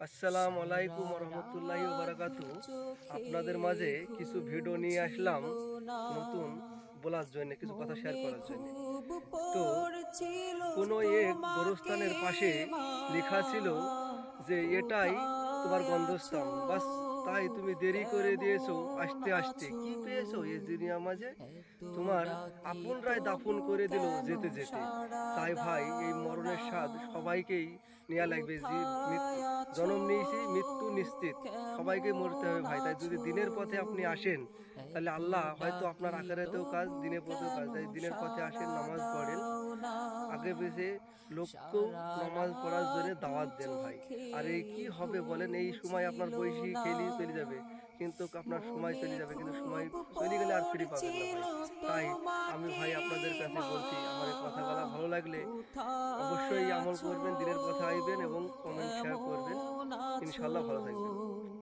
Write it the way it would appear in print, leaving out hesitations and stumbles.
আসসালামু আলাইকুম রহমতুল্লাহি বারাকাতু। আপনাদের মাঝে কিছু ভিডিও নিয়ে আসলাম নতুন বলার জন্য, কিছু কথা শেয়ার করার জন্য। তো কোনো এক গোরস্থানের পাশে লেখা ছিল যে এটাই তোমার গন্তব্য, বাস তাই তুমি দেরি করে দিয়েছো আসতে আসতে। কি পেয়েছো এই দুনিয়া মাঝে? তোমার আপনরাই দাফন করে দিল যেতে যেতে। তাই ভাই, এই মরণের স্বাদ সবাইকেই নেওয়া লাগবে। যে জন্ম নিয়েছি, মৃত্যু নিশ্চিত, সবাইকে মরতে হবে ভাই। তাই যদি দিনের পথে আপনি আসেন, তাহলে আল্লাহ হয়তো আপনার আখেরাতেও কাজ, দিনের পথেও কাজ। তাই দিনের পথে আসেন, নামাজ পড়েন, আগে পেছে লোককেও নামাজ পড়ার জন্য দাওয়াত দেন ভাই। আর এই কি হবে বলেন? এই সময় আপনার বয়সী খেলি চলে যাবে, কিন্তু আপনার সময় চলে যাবে, কিন্তু সময় চলে গেলে আর ফিরে পাবেন না ভাই। তাই আমি ভাই আপনাদের কাছে বলছি, আমার এই কথাগুলো ভালো লাগলে অবশ্যই আমল করবেন, দিনের পথে আইবেন এবং কমেন্ট শেয়ার করবেন। ইনশাল্লাহ ভালো থাকবেন।